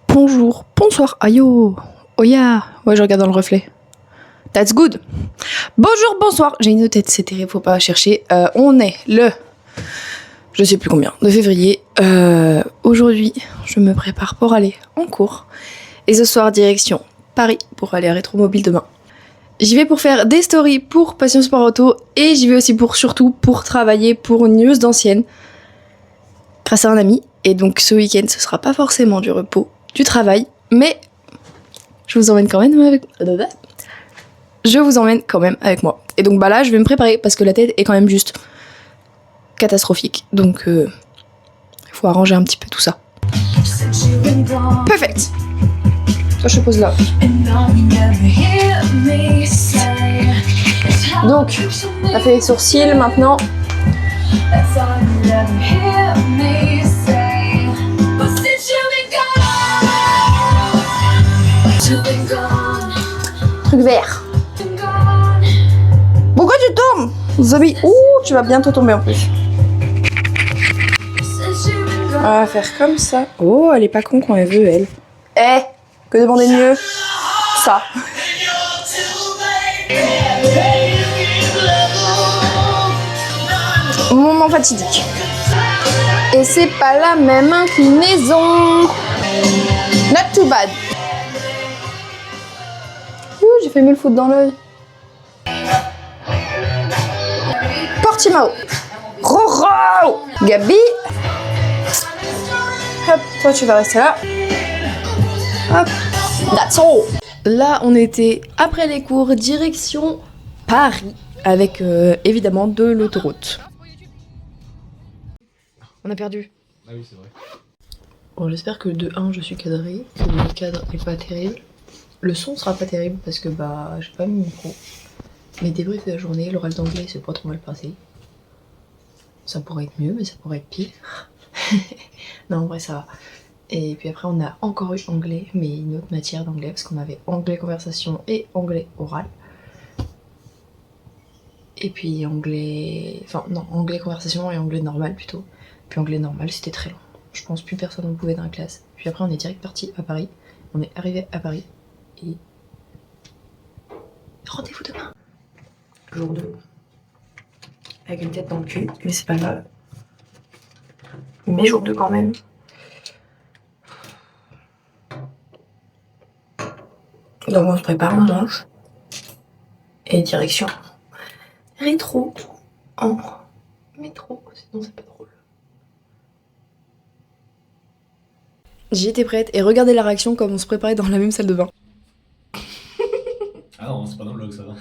Bonjour, bonsoir, ayo, oya. Ouais, je regarde dans le reflet. That's good. Bonjour, bonsoir. J'ai une tête, c'est terrible, faut pas chercher. On est le... Je sais plus combien, de février. Aujourd'hui, je me prépare pour aller en cours. Et ce soir, direction Paris pour aller à Rétromobile demain. J'y vais pour faire des stories pour Passion Sport Auto et j'y vais aussi surtout pour travailler pour une news d'ancienne grâce à un ami. Et donc ce week-end, ce sera pas forcément du repos, du travail, mais je vous emmène quand même avec moi. Et donc là, je vais me préparer parce que la tête est quand même juste catastrophique. Donc il faut arranger un petit peu tout ça. Perfect. Toi, je te pose là. Donc, on a fait les sourcils maintenant. Truc vert. Pourquoi tu tombes, Zombie? Ouh, tu vas bientôt tomber en plus. On va faire comme ça. Oh, elle est pas con quand elle veut, elle. Que demander de mieux? Ça. Moment fatidique. Et c'est pas la même inclinaison. Not too bad. J'ai fait 1000 foot dans l'œil. Portimao. Roro. Gabi. Hop, toi tu vas rester là. Hop. That's all. Là, on était après les cours, direction Paris, avec évidemment de l'autoroute. On a perdu. Ah oui, c'est vrai. Bon, j'espère que de 1, je suis cadrée, que le cadre est pas terrible. Le son sera pas terrible parce que j'ai pas mis le micro. Mes débriefs de la journée, l'oral d'anglais s'est pas trop mal passé. Ça pourrait être mieux, mais ça pourrait être pire. Non, en vrai, ça va. Et puis après, on a encore eu anglais, mais une autre matière d'anglais, parce qu'on avait anglais conversation et anglais oral. Et puis anglais... Enfin, non, anglais conversation et anglais normal plutôt. Puis anglais normal, c'était très long. Je pense plus personne ne pouvait dans la classe. Puis après, on est direct parti à Paris. On est arrivé à Paris. Et... rendez-vous demain. Jour 2. Avec une tête dans le cul, mais c'est pas grave. Mais jour 2 quand même. Donc on se prépare, on mange. Et direction rétro en métro, sinon c'est pas drôle. J'y étais prête et regardez la réaction comme on se préparait dans la même salle de bain. Ah non, c'est pas dans le vlog ça va.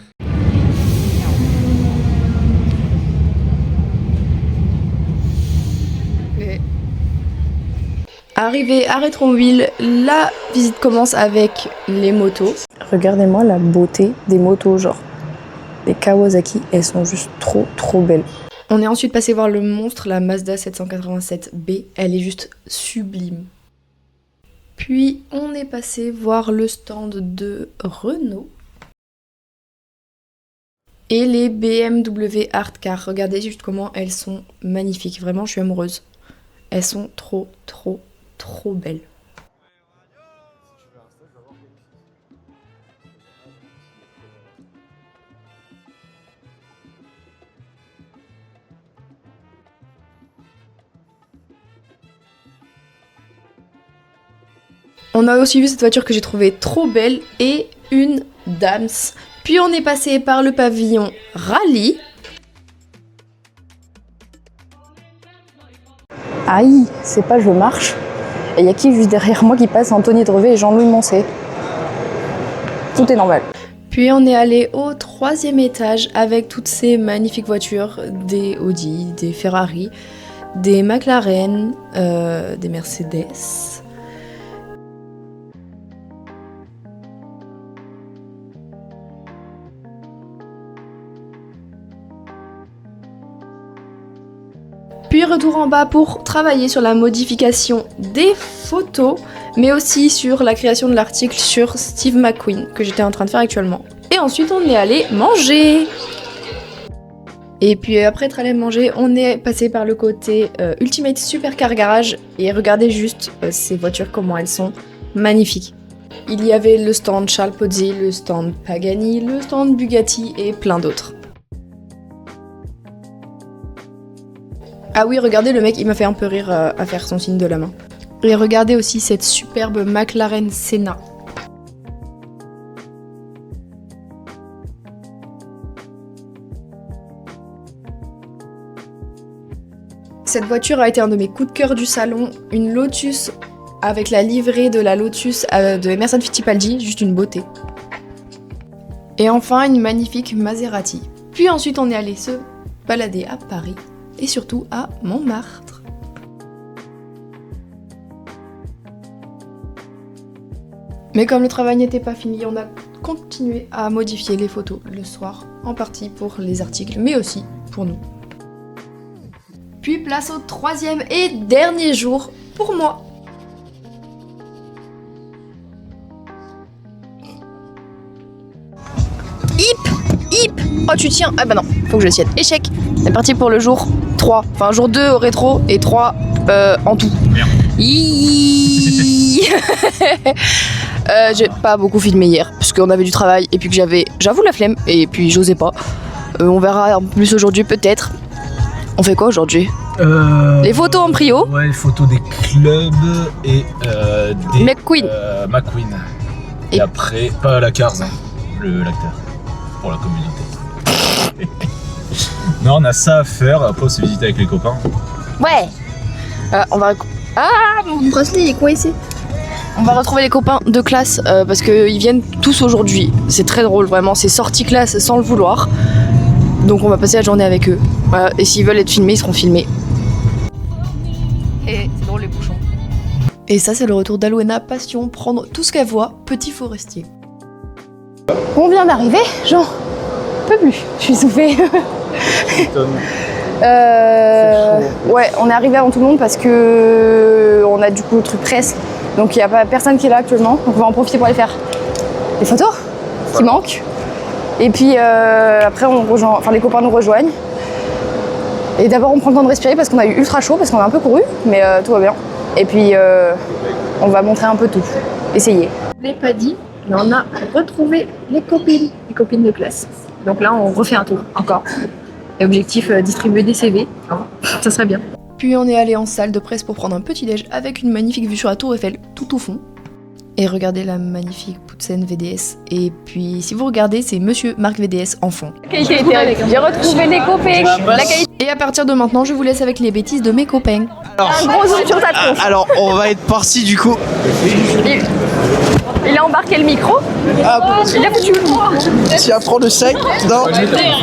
Arrivé à Rétronville, la visite commence avec les motos. Regardez-moi la beauté des motos, genre les Kawasaki, elles sont juste trop belles. On est ensuite passé voir le monstre, la Mazda 787B, elle est juste sublime. Puis on est passé voir le stand de Renault. Et les BMW Art Car, regardez juste comment elles sont magnifiques, vraiment je suis amoureuse. Elles sont trop belles. On a aussi vu cette voiture que j'ai trouvée trop belle et une Dams. Puis on est passé par le pavillon Rallye. Aïe, c'est pas je marche. Et il y a qui juste derrière moi qui passe? Anthony Drevet et Jean-Louis Moncé. Tout est normal. Puis on est allé au 3e étage avec toutes ces magnifiques voitures, des Audi, des Ferrari, des McLaren, des Mercedes. Puis retour en bas pour travailler sur la modification des photos, mais aussi sur la création de l'article sur Steve McQueen que j'étais en train de faire actuellement. Et ensuite on est allé manger. Et puis après être allé manger, on est passé par le côté Ultimate Supercar Garage et regardez juste ces voitures comment elles sont magnifiques. Il y avait le stand Charles Pozzi, le stand Pagani, le stand Bugatti et plein d'autres. Ah oui, regardez le mec, il m'a fait un peu rire à faire son signe de la main. Et regardez aussi cette superbe McLaren Senna. Cette voiture a été un de mes coups de cœur du salon, une Lotus avec la livrée de la Lotus de Emerson Fittipaldi, juste une beauté. Et enfin une magnifique Maserati. Puis ensuite on est allé se balader à Paris et surtout à Montmartre. Mais comme le travail n'était pas fini, on a continué à modifier les photos le soir, en partie pour les articles, mais aussi pour nous. Puis place au troisième et dernier jour pour moi. Hip. Oh tu tiens. Ah bah non, faut que je tienne. Échec. C'est parti pour le jour 3. Enfin jour 2 au rétro et 3 en tout. J'ai pas beaucoup filmé hier parce qu'on avait du travail et puis que j'avoue la flemme et puis j'osais pas. On verra un peu plus aujourd'hui peut-être. On fait quoi aujourd'hui? Les photos en prio. Ouais, les photos des clubs et des McQueen. McQueen. Et après, pas la Cars, hein, l'acteur, pour la communauté. Non, on a ça à faire, après on se visite avec les copains. Ouais. On va... Ah, mon bracelet il est coincé. On va retrouver les copains de classe parce qu'ils viennent tous aujourd'hui. C'est très drôle vraiment, c'est sortie classe sans le vouloir. Donc on va passer la journée avec eux. Voilà. Et s'ils veulent être filmés, ils seront filmés. Et c'est drôle les bouchons. Et ça c'est le retour d'Alwena, passion, prendre tout ce qu'elle voit, petit forestier. On vient d'arriver, Jean. Je peux plus, je suis soufflée. Ouais, on est arrivé avant tout le monde parce que on a du coup le truc presse. Donc il n'y a pas personne qui est là actuellement. Donc on va en profiter pour aller faire des photos qui manquent. Et puis après on rejoint, enfin les copains nous rejoignent. Et d'abord on prend le temps de respirer parce qu'on a eu ultra chaud, parce qu'on a un peu couru, mais tout va bien. Et puis on va montrer un peu tout, essayer. Je l'ai pas dit, mais on a retrouvé les copines de classe. Donc là on refait un tour encore. Et objectif distribuer des CV, ça serait bien. Puis on est allé en salle de presse pour prendre un petit déj avec une magnifique vue sur la tour Eiffel tout au fond. Et regardez la magnifique Poutsen VDS. Et puis si vous regardez, c'est Monsieur Marc VDS en fond. J'ai retrouvé les copains. Et à partir de maintenant, je vous laisse avec les bêtises de mes copains. Alors, un gros zoom sur ta tronche. Alors on va être parti du coup. Il a embarqué le micro. Ah, il a foutu le moi. Tiens, prends le sac. Non.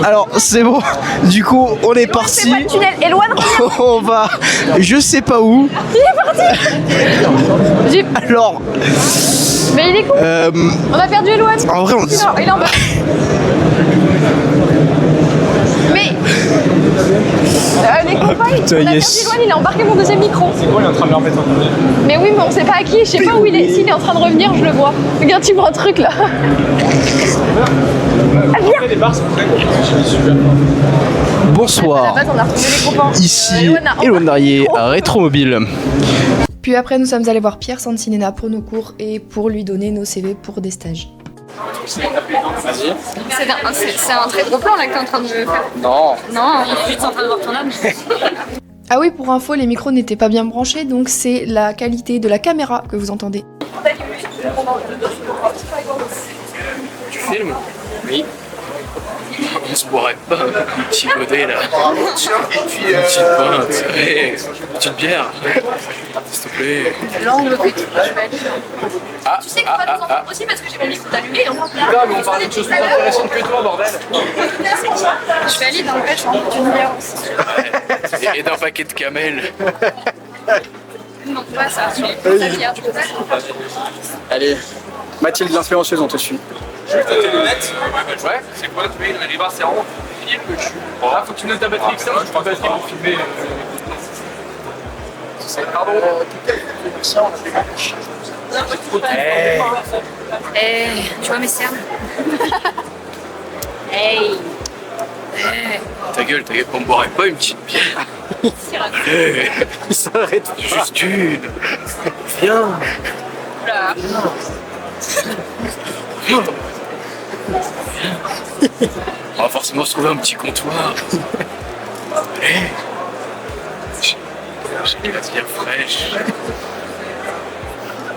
Alors c'est bon. Du coup on est parti. C'est pas le tunnel. Éloigne. On va. Je sais pas où. Il est parti. Alors. Mais il est con. On a perdu Eloane. En vrai on. Il est en bas. Mais les copains, on a perdu Eloane, il a embarqué mon deuxième micro. C'est quoi, il est en train de leur mettre un... Mais oui, mais on sait pas à qui, je sais pas où il est. S'il est en train de revenir, je le vois. Regarde, tu vois un truc là. Ah, viens. Les bars sont très super. Bonsoir. À la base, on a retrouvé les copains. Ici Éloane Darrier à Rétromobile. Puis après, nous sommes allés voir Pierre Santinena pour nos cours et pour lui donner nos CV pour des stages. C'est un très gros plan là que t'es en train de faire. Non. Non, je suis en train de voir ton âme. Ah oui, pour info, les micros n'étaient pas bien branchés, donc c'est la qualité de la caméra que vous entendez. Tu filmes? Oui. On se boirait pas un petit godet là. Et puis Une petite pinte. Hey, une petite bière. S'il te plaît. L'angle que tu Tu sais qu'on va nous entendre aussi parce que j'ai mon micro allumé. Non, mais on parlait de choses plus intéressantes que toi, bordel. Je vais aller dans le pêche en une bière aussi. Et d'un paquet de camel. Non, pas ça. La bière, tu peux pas. Allez, Mathilde l'influenceuse, on te suit. Je vais tâter le net. Ouais, c'est quoi? Tu mets une riba, c'est rond. Filme le cul. Ah, faut que tu notes ta batterie, ça, je prends ta batterie pour filmer. Pardon. Tu vois mes cernes? Hey. Ta gueule, on boirait pas une petite bière. Ça arrête pas. Juste une. Viens. On va forcément se trouver un petit comptoir. Allez. J'ai de la bière fraîche.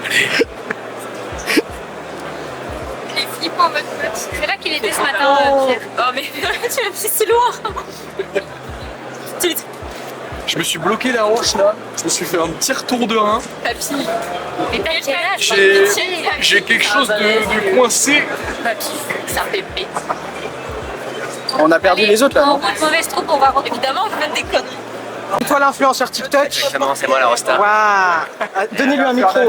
Allez. Il est flippant votre pote. C'est là qu'il était ce matin, Pierre. Oh mais tu l'as fait si loin. Je me suis bloqué la hanche là. Je me suis fait un petit retour de rein. Papy. Et t'as quel âge? J'ai quelque chose de coincé. Papy, ça fait bête. On a perdu les autres là, En non? mode mauvaise troupe, on va rendre. Évidemment, vous faites des conneries. Et toi l'influenceur TikTok? Exactement, c'est moi la Rosta. Waouh! Donnez-lui un micro.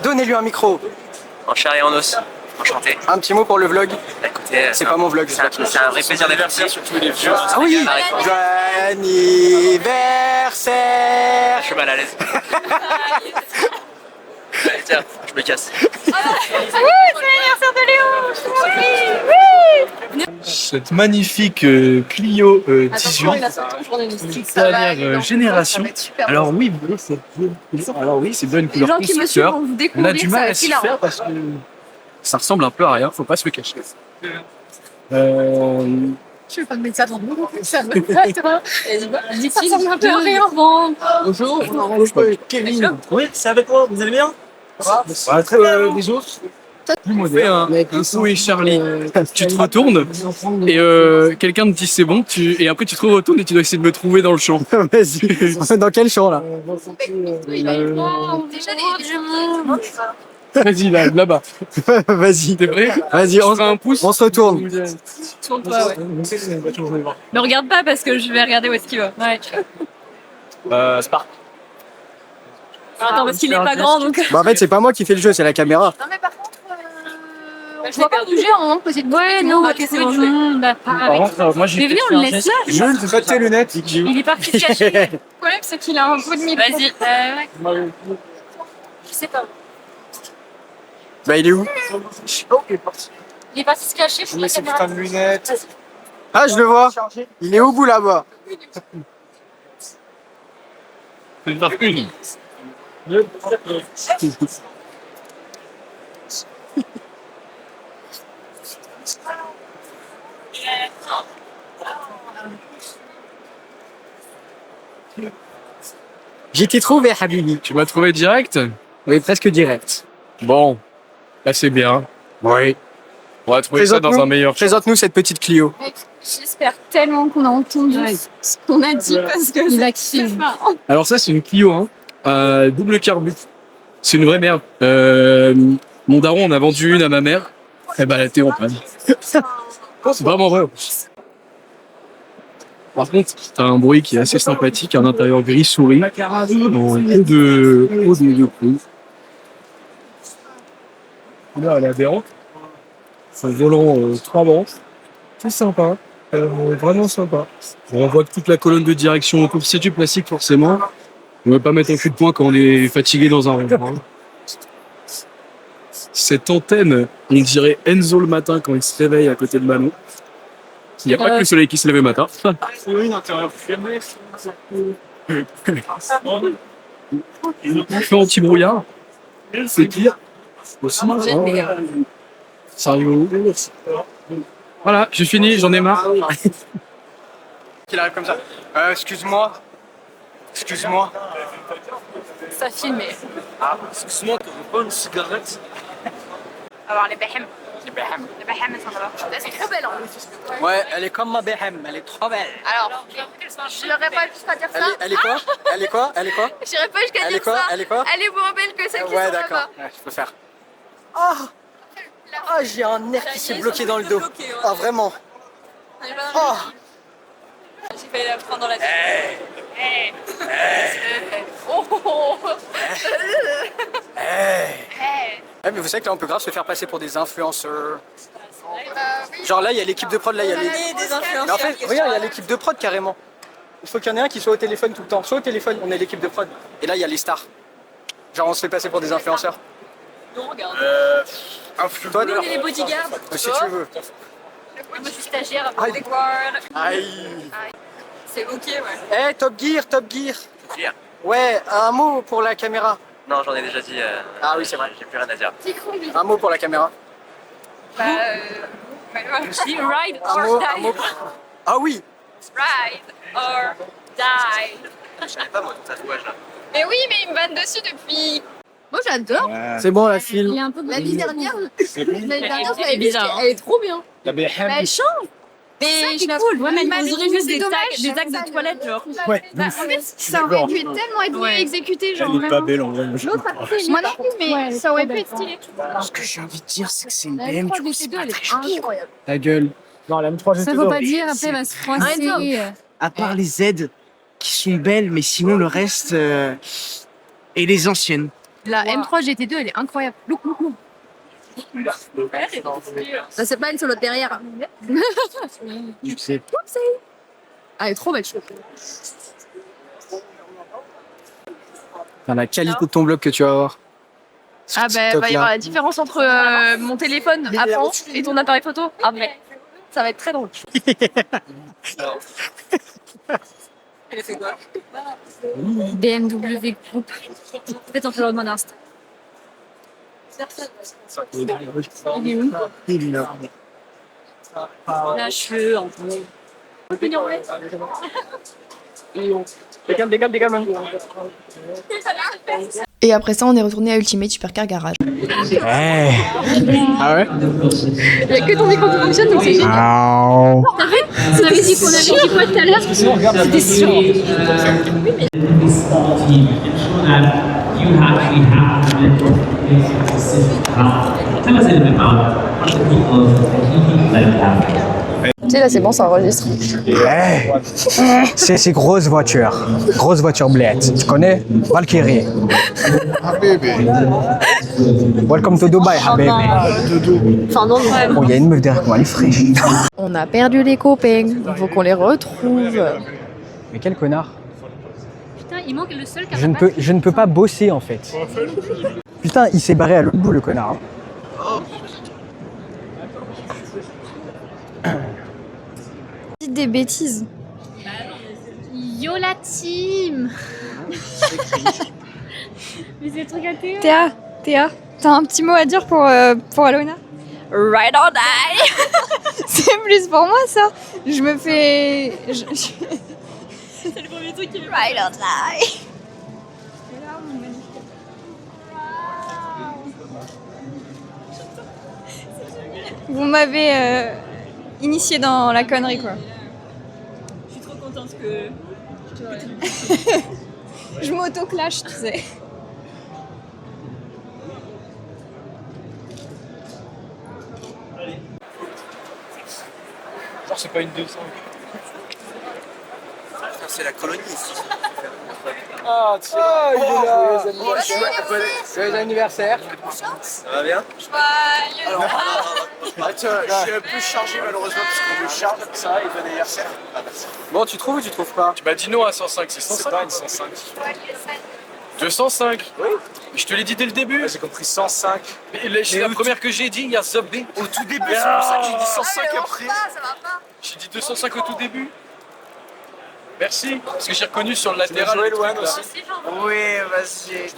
Donnez-lui un micro. En chair et en os. Enchanté. Un petit mot pour le vlog. Écoutez, C'est pas mon vlog. c'est un vrai plaisir d'être ici. Ah oui! Joyeux anniversaire! Je suis mal à l'aise. Tiens, je me casse. C'est l'anniversaire de Léo. Je suis ravie. Cette magnifique Clio 18, dernière génération. Alors oui, vous voyez, c'est bien une couleur constructeur. On a du mal à s'y faire parce que ça ressemble un peu à rien, faut pas se le cacher. Je vais pas te mettre ça dans le monde, ça me ça ressemble un peu à rien. Bonjour, Kevin. Oui, c'est avec moi, vous allez bien? Très les autres. Plus moderne. Où est Charlie? Tu te retournes et quelqu'un te dit c'est bon, et après tu te retournes et tu dois essayer de me trouver dans le champ. Vas-y. Dans quel champ là? Déjà des jeux. Vas-y, là-bas. Vas-y. T'es prêt? Vas-y, On fait un pouce. on se retourne. Tourne pas, ouais. Ne regarde pas parce que je vais regarder où est-ce qu'il va. Ouais. Spark. Attends, parce qu'il est pas grand donc. Bah en fait c'est pas moi qui fais le jeu, c'est la caméra. Non mais par contre, on Je vais pas bouger en moment de poser de ouais, non, ok, c'est bon. Moi j'ai Mais venez, on le laisse là. Jules, c'est pas tes lunettes. Il est parti se cacher. Le problème, c'est qu'il a un peu de micro. Vas-y. je sais pas. Bah il est où? Il est parti se cacher pour la caméra. de lunettes. Ah je le vois. Il est au bout là-bas. J'ai t'ai trouvé Habibi. Tu m'as trouvé direct? Oui, presque direct. Bon, là c'est bien. Oui. On va trouver ça dans un meilleur champ. Présente-nous cette petite Clio. J'espère tellement qu'on a entendu ce qu'on a dit parce que c'est active. Alors ça c'est une Clio, hein. Double carbu. C'est une vraie merde. Mon daron en a vendu une à ma mère. Eh ben elle était en panne. C'est vraiment vrai. Par contre, t'as un bruit qui est assez sympathique, un intérieur gris souris, en haut de pluie. Là, elle est adhérente. C'est un volant 3 branches. C'est sympa. Vraiment sympa. On voit que toute la colonne de direction autour, c'est du plastique forcément. On ne va pas mettre un coup de poing quand on est fatigué dans un rond. Cette antenne, on dirait Enzo le matin quand il se réveille à côté de Manon. Il n'y a pas que le soleil qui se lève le matin. Fait anti-brouillard. C'est pire. Sérieux. Voilà, j'ai fini, j'en ai marre. Qu'il arrive comme ça. Excuse-moi. Excuse-moi. Ça filmait. Excuse-moi, t'aurais pas une cigarette? Alors les Behem. Les Behem, ça va. C'est trop belle en plus. Ouais, elle est comme ma Behem, elle est trop belle. Alors, je n'aurais pas jusqu'à dire ça. Elle est quoi? Elle est quoi? Elle est quoi? J'irais pas jusqu'à Elle dire est quoi? ça. Elle est quoi? Elle est moins belle que celle qui Ouais, sont d'accord. là-bas. Ouais, je peux faire. Ah, j'ai un nerf qui s'est bloqué dans le dos. Ah, vraiment. Oh. J'ai failli la prendre dans la tête. Eh, mais vous savez que là on peut grave se faire passer pour des influenceurs. Genre là il y a l'équipe de prod, là il y a les... Mais en fait, regarde, il y a l'équipe de prod carrément. Il faut qu'il y en ait un qui soit au téléphone tout le temps. Soit au téléphone, on est l'équipe de prod. Et là il y a les stars. Genre on se fait passer pour des influenceurs. Non, regarde. Toi, Nous, on est les bodyguards. si tu veux. Moi, je suis stagiaire à Bodyguard. Aïe. c'est ok, ouais. Eh, Top Gear, Top Gear. Gear. Ouais, un mot pour la caméra. Non, j'en ai déjà dit. Ah oui, c'est vrai. J'ai plus rien à dire. Un mot pour la caméra. Bah, je dis ride Un or mot, die. un mot. Ah oui. Ride or die. Je savais pas moi ton tatouage là. Mais oui, mais il me vanne dessus depuis. Moi j'adore. C'est bon, la film. Il est un peu L'année dernière, je l'avais c'est bizarre. elle est trop bien. La BM. Elle change. Mais je la cool. Ouais, mais il Mais poserait juste c'est des dommage, actes de toilette, genre. Ouais. Bah, en fait, ça aurait dû tellement être mieux exécuté, genre Elle est pas vraiment. belle en vrai. Moi, je L'autre, moi non plus, mais ça aurait pu être stylé. Ce que j'ai envie de dire, c'est que c'est une La BM. M3 GT2, elle est incroyable. Ta gueule. Non, la M3 Ça faut pas dire, après elle va se froisser. À part les Z qui sont belles, mais sinon le reste. Et les anciennes. La M3 GT2, elle est incroyable. Look, look, look. Ça c'est pas elle, c'est l'autre derrière. Tu sais. Ah, elle est trop belle. Enfin, la qualité de ton blog que tu vas avoir. Sur Ah bah, TikTok, va y là. avoir la différence entre mon téléphone avant et ton appareil photo après. Ça va être très drôle. BMW Group. Peut-être on peut leur demander un stade. Il est où? Énorme. Là, je suis en Et après ça, on est retourné à Ultimate Supercar Garage. Ah ouais. Il y a que ton micro qui fonctionne, donc c'est génial. Tu m'avais dit qu'on avait dit quoi tout à l'heure? C'était sûr. Tu sais, là c'est bon, ça enregistre. C'est grosse voiture. Grosse voiture blette. Tu connais? Valkyrie. Welcome to Dubai, habibi. Enfin, non, Oh, il y a une meuf derrière moi, elle est fraîche. On a perdu les copains. Il faut qu'on les retrouve. Mais quel connard. Putain, il manque le seul qui a Je ne peux pas bosser en fait. Putain, il s'est barré à l'autre bout le connard. Dites des bêtises. Yo la team. Mais c'est le truc à Théo. Théa, t'as un petit mot à dire pour Alona? Ride or die. C'est plus pour moi ça. Je me fais. C'est le premier truc qui me Ride or die. Vous m'avez initié dans la connerie quoi. Je suis trop contente que. Je m'auto-clash, tu sais. Genre, c'est pas une 200. C'est la colonie ici. Ah, tiens, il est là. Joyeux anniversaire. Ça va bien? Attends, je suis un peu chargé malheureusement parce qu'on me charge comme ça et bon anniversaire. Bon, tu trouves ou tu trouves pas? Tu m'as dit non à 105, c'est 105. C'est pas une 105. 205. Oui. Je te l'ai dit dès le début. J'ai compris 105. C'est la première que j'ai dit, il y a Zobé. Au tout début, c'est pour ça que j'ai dit 105 après. J'ai dit 205 au tout début. Merci, parce que j'ai reconnu sur le latéral. Joël le truc, Wan là. aussi. Oui, vas-y.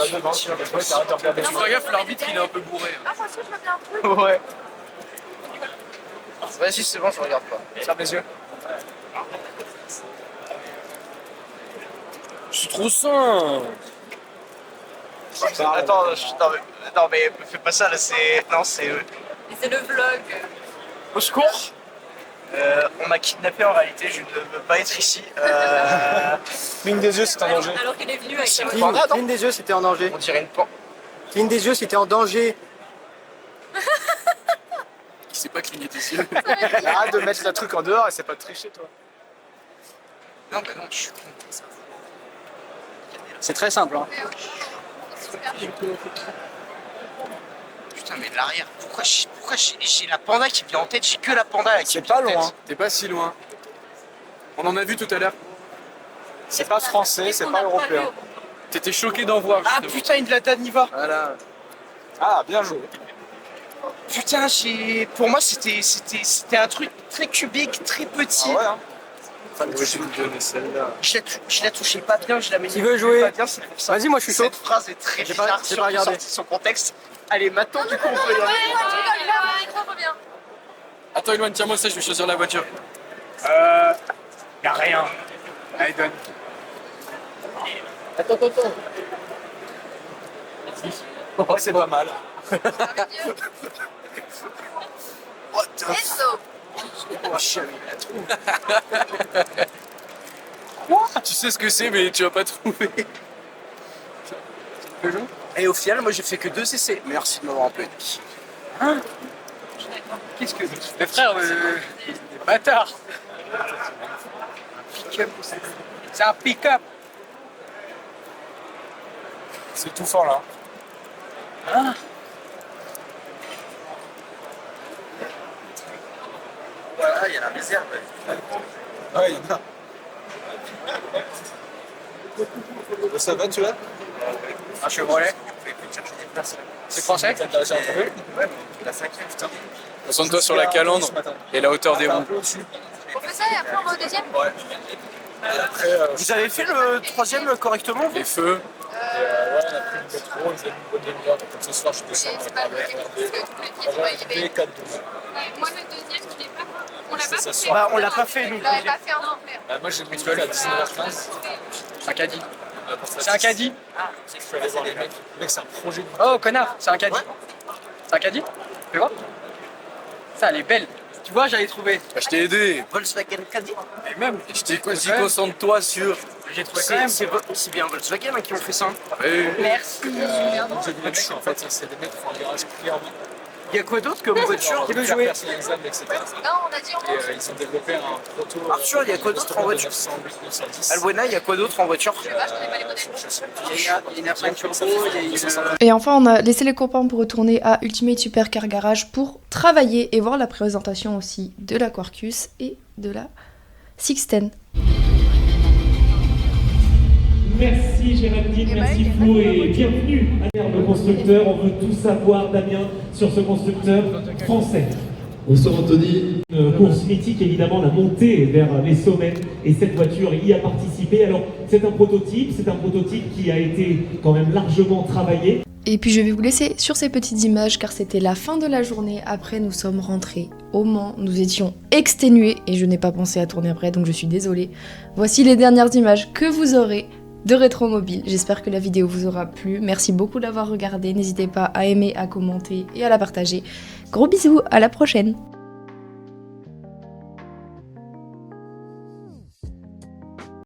Fais gaffe, l'arbitre il est un peu bourré. Ouais. Vas-y, c'est bon, je regarde pas. Ferme les yeux. Je suis trop sain. Attends, non mais fais pas ça là, c'est. Non, c'est. C'est le vlog. Au secours. On m'a kidnappé en réalité, je ne veux pas être ici. Cligne des yeux, c'est en danger. Alors qu'il est venu avec un Cligne des yeux, c'était en danger. On dirait une pan. Cligne des yeux, c'était en danger. Qui sait pas cligner tes yeux. Arrête de mettre le truc en dehors et c'est pas de tricher, toi. Non, bah non, je suis con. C'est très simple, hein. Putain, mais de l'arrière, pourquoi j'ai la panda qui me vient en tête? J'ai que la panda là qui C'est me vient pas en tête. loin. T'es pas si loin. On en a vu tout à l'heure. C'est pas français, c'est pas européen. T'étais choqué d'en voir. Ah justement. putain, une Lada Niva. Voilà. Ah, bien joué. Putain, pour moi c'était un truc très cubique, très petit. Ah ouais, hein. Je vais vous donner celle-là. Je la touchais pas bien, je la mets. Qui veut jouer? Pas bien, c'est pour ça. Vas-y, moi je suis chaud. Cette phrase est très J'ai pas- bizarre, j'ai surtout pas regardé. sortie de son contexte. Allez, maintenant du coup on peut y aller. Attends, Eloane, tiens-moi ça, je vais choisir la voiture. Y'a rien. Allez, donne. Attends. Oh, c'est pas mal. What the fuck? Oh, chérie, la trouve. Tu sais ce que c'est, mais tu vas pas trouver. Et au final, moi j'ai fait que 2 essais. Merci de m'avoir appelé. Hein? Qu'est-ce que. Mais frère, bâtard. Pick-up. C'est un pick-up. C'est tout fort là. Hein? Voilà, il y a la réserve. Ouais, il y en a. Ça va, tu l'as? Un Chevrolet. C'est français? Ouais, la 5e, putain. Concentre-toi sur la calandre et la hauteur des roues. On fait ça et après on va au deuxième? Ouais. Et après, Vous avez fait le 3e correctement, vous? les feux. Ouais, on a pris le métro, ils ont mis une bonne demi-heure, donc ce soir je descends. C'est pas le deuxième parce que tous les pieds, il y avait. B412. Moi le deuxième, je l'ai pas. On l'a pas Ça fait. sort. Bah, on l'a pas fait, nous. On l'avait pas fait en enfer. Moi j'ai pris le truc à 19h15. C'est un caddie. C'est un caddie. Je suis allé voir les mecs. Mec, c'est un projet de. Oh connard, c'est un caddie. C'est un caddie? Tu vois? Ça, elle est belle. Tu vois, j'avais trouvé. Je t'ai aidé. Volkswagen Caddy. Et même, Je t'ai dit concentre-toi sur. j'ai trouvé quand même. C'est bien Volkswagen hein, qui ont fait ça. Merci. J'ai des mecs, en fait, c'est des mecs qui font un garage client. Il y a quoi d'autre comme voiture Qui veut jouer? Personnalisable, etc. Non, on a dit on Et ils ont développé un proto. Arthur, il y a quoi d'autre en voiture? 908, 910. Albuena, il y a quoi d'autre en voiture? je connais pas les modèles. Il y a une Airplane Turbo, il y a une. Et enfin, on a laissé les copains pour retourner à Ultimate Supercar Garage pour travailler et voir la présentation aussi de la Quarkus et de la 610. Merci Géraldine, merci Flo et bienvenue à le constructeur. On veut tout savoir, Damien, sur ce constructeur français. Bonsoir Anthony. Une course mythique, évidemment, la montée vers les sommets et cette voiture y a participé. Alors, c'est un prototype qui a été quand même largement travaillé. Et puis je vais vous laisser sur ces petites images car c'était la fin de la journée. Après, nous sommes rentrés au Mans. Nous étions exténués et je n'ai pas pensé à tourner après, donc je suis désolée. Voici les dernières images que vous aurez de Rétromobile. J'espère que la vidéo vous aura plu. Merci beaucoup d'avoir regardé. N'hésitez pas à aimer, à commenter et à la partager. Gros bisous, à la prochaine!